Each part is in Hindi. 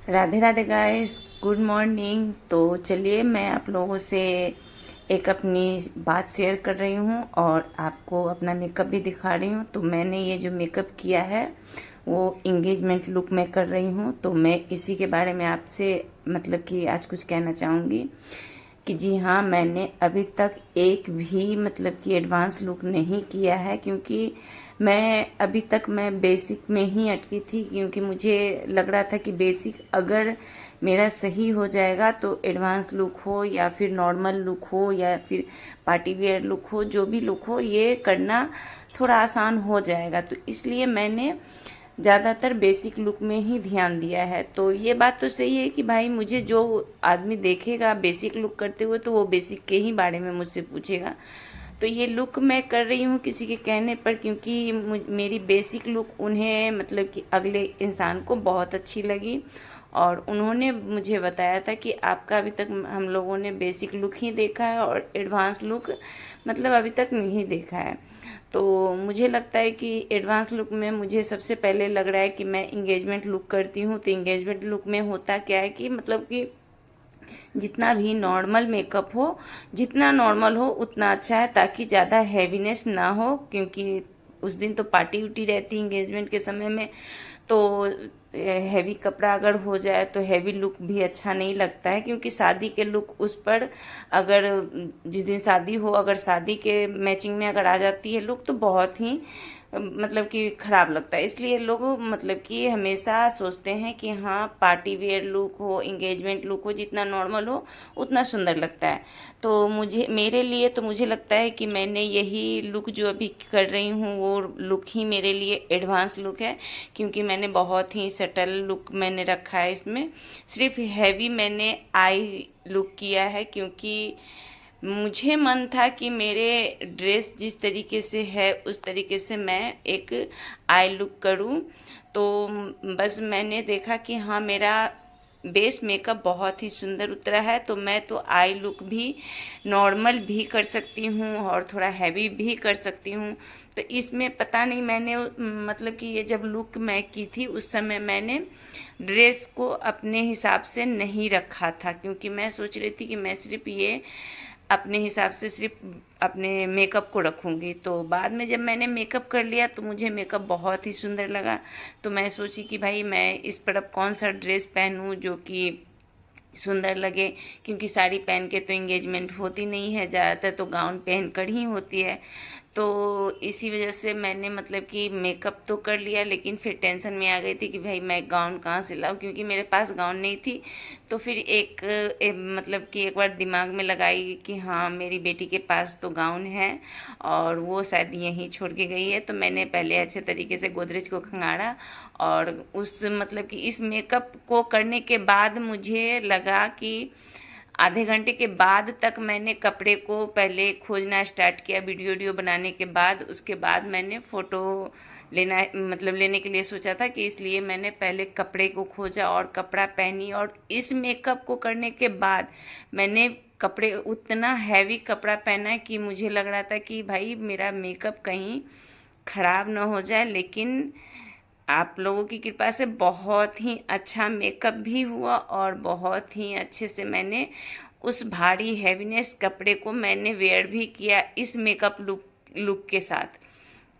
Radhe Radhe guys, good morning. तो चलिए मैं आप लोगों से एक अपनी बात शेयर कर रही हूँ और आपको अपना मेकअप भी दिखा रही हूँ। तो मैंने ये जो मेकअप किया है वो इंगेजमेंट लुक में कर रही हूँ। तो मैं इसी के बारे में आपसे मतलब कि आज कुछ कहना चाहूँगी कि जी हाँ, मैंने अभी तक एक भी मतलब कि एडवांस लुक नहीं किया है, क्योंकि अभी तक मैं बेसिक में ही अटकी थी। क्योंकि मुझे लग रहा था कि बेसिक अगर मेरा सही हो जाएगा तो एडवांस लुक हो या फिर नॉर्मल लुक हो या फिर पार्टी वेयर लुक हो, जो भी लुक हो, ये करना थोड़ा आसान हो जाएगा। तो इसलिए मैंने ज़्यादातर बेसिक लुक में ही ध्यान दिया है। तो ये बात तो सही है कि भाई मुझे जो आदमी देखेगा बेसिक लुक करते हुए तो वो बेसिक के ही बारे में मुझसे पूछेगा। तो ये लुक मैं कर रही हूँ किसी के कहने पर, क्योंकि मेरी बेसिक लुक उन्हें मतलब कि अगले इंसान को बहुत अच्छी लगी और उन्होंने मुझे बताया था कि आपका अभी तक हम लोगों ने बेसिक लुक ही देखा है और एडवांस लुक मतलब अभी तक नहीं देखा है। तो मुझे लगता है कि एडवांस लुक में मुझे सबसे पहले लग रहा है कि मैं इंगेजमेंट लुक करती हूँ। तो इंगेजमेंट लुक में होता क्या है कि मतलब कि जितना भी नॉर्मल मेकअप हो, जितना नॉर्मल हो उतना अच्छा है, ताकि ज़्यादा हैवीनेस ना हो। क्योंकि उस दिन तो पार्टी उटी रहती इंगेजमेंट के समय में, तो हैवी कपड़ा अगर हो जाए तो हैवी लुक भी अच्छा नहीं लगता है। क्योंकि शादी के लुक उस पर अगर जिस दिन शादी हो, अगर शादी के मैचिंग में अगर आ जाती है लुक तो बहुत ही मतलब कि ख़राब लगता है। इसलिए लोग मतलब कि हमेशा सोचते हैं कि हाँ, पार्टी वेयर लुक हो, इंगेजमेंट लुक हो, जितना नॉर्मल हो उतना सुंदर लगता है। तो मेरे लिए तो मुझे लगता है कि मैंने यही लुक जो अभी कर रही हूँ वो लुक ही मेरे लिए एडवांस लुक है। क्योंकि मैंने बहुत ही सटल लुक मैंने रखा है इसमें। सिर्फ हैवी मैंने आई लुक किया है, क्योंकि मुझे मन था कि मेरे ड्रेस जिस तरीके से है उस तरीके से मैं एक आई लुक करूं। तो बस मैंने देखा कि हाँ, मेरा बेस मेकअप बहुत ही सुंदर उतरा है। तो मैं तो आई लुक भी नॉर्मल भी कर सकती हूँ और थोड़ा हैवी भी कर सकती हूँ। तो इसमें पता नहीं मैंने मतलब कि ये जब लुक मैं की थी उस समय मैंने ड्रेस को अपने हिसाब से नहीं रखा था। क्योंकि मैं सोच रही थी कि मैं सिर्फ ये अपने हिसाब से सिर्फ अपने मेकअप को रखूँगी। तो बाद में जब मैंने मेकअप कर लिया तो मुझे मेकअप बहुत ही सुंदर लगा। तो मैं सोची कि भाई मैं इस पर अब कौन सा ड्रेस पहनूं जो कि सुंदर लगे। क्योंकि साड़ी पहन के तो इंगेजमेंट होती नहीं है, ज़्यादातर तो गाउन पहन कर ही होती है। तो इसी वजह से मैंने मतलब कि मेकअप तो कर लिया, लेकिन फिर टेंशन में आ गई थी कि भाई मैं गाउन कहाँ से लाऊं, क्योंकि मेरे पास गाउन नहीं थी। तो फिर मतलब कि एक बार दिमाग में लगाई कि हाँ, मेरी बेटी के पास तो गाउन है और वो शायद यहीं छोड़ के गई है। तो मैंने पहले अच्छे तरीके से गोदरेज को खंगाड़ा और उस मतलब कि इस मेकअप को करने के बाद मुझे लगा कि आधे घंटे के बाद तक मैंने कपड़े को पहले खोजना स्टार्ट किया वीडियो वीडियो बनाने के बाद। उसके बाद मैंने फ़ोटो लेना मतलब लेने के लिए सोचा था, कि इसलिए मैंने पहले कपड़े को खोजा और कपड़ा पहनी। और इस मेकअप को करने के बाद मैंने कपड़े उतना हैवी कपड़ा पहना कि मुझे लग रहा था कि भाई मेरा मेकअप कहीं ख़राब ना हो जाए। लेकिन आप लोगों की कृपा से बहुत ही अच्छा मेकअप भी हुआ और बहुत ही अच्छे से मैंने उस भारी हैवीनेस कपड़े को मैंने वेयर भी किया इस मेकअप लुक के साथ।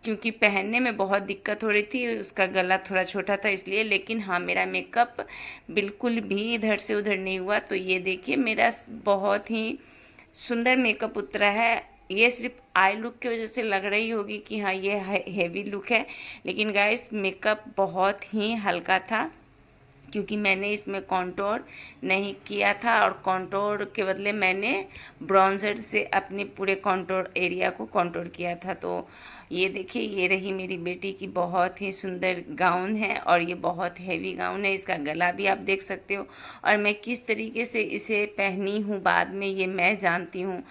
क्योंकि पहनने में बहुत दिक्कत हो रही थी, उसका गला थोड़ा छोटा था इसलिए। लेकिन हाँ, मेरा मेकअप बिल्कुल भी इधर से उधर नहीं हुआ। तो ये देखिए मेरा बहुत ही सुंदर मेकअप उतरा है। ये सिर्फ आई लुक की वजह से लग रही होगी कि हाँ, ये हैवी लुक है, लेकिन गाइस मेकअप बहुत ही हल्का था। क्योंकि मैंने इसमें कॉन्टोर नहीं किया था और कॉन्टोर के बदले मैंने ब्राउन्जर से अपने पूरे कॉन्टोर एरिया को कॉन्टोर किया था। तो ये देखिए, ये रही मेरी बेटी की बहुत ही सुंदर गाउन है और ये बहुत हैवी गाउन है। इसका गला भी आप देख सकते हो और मैं किस तरीके से इसे पहनी हूँ बाद में ये मैं जानती हूँ।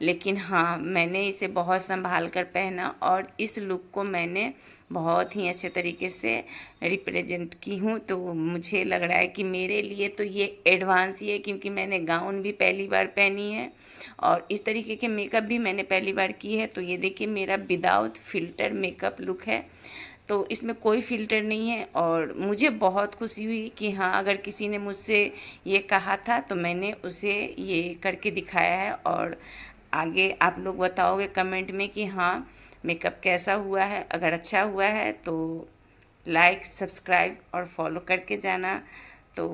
लेकिन हाँ, मैंने इसे बहुत संभाल कर पहना और इस लुक को मैंने बहुत ही अच्छे तरीके से रिप्रेजेंट की हूँ। तो मुझे लग रहा है कि मेरे लिए तो ये एडवांस ही है, क्योंकि मैंने गाउन भी पहली बार पहनी है और इस तरीके के मेकअप भी मैंने पहली बार की है। तो ये देखिए मेरा विदाउट फिल्टर मेकअप लुक है। तो इसमें कोई फ़िल्टर नहीं है। और मुझे बहुत खुशी हुई कि हाँ, अगर किसी ने मुझसे ये कहा था तो मैंने उसे ये करके दिखाया है। और आगे आप लोग बताओगे कमेंट में कि हाँ, मेकअप कैसा हुआ है। अगर अच्छा हुआ है तो लाइक, सब्सक्राइब और फॉलो करके जाना। तो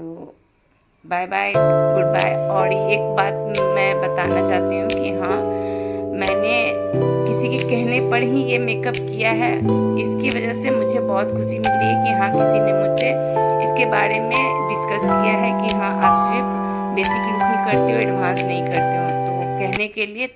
बाय बाय, गुड बाय। और एक बात मैं बताना चाहती हूँ कि हाँ, मैंने किसी के कहने पर ही ये मेकअप किया है। इसकी वजह से मुझे बहुत खुशी मिली है कि हाँ, किसी ने मुझसे इसके बारे में डिस्कस किया है कि हाँ, आप सिर्फ बेसिक लुक ही करते हो, एडवांस नहीं करते हो। तो कहने के लिए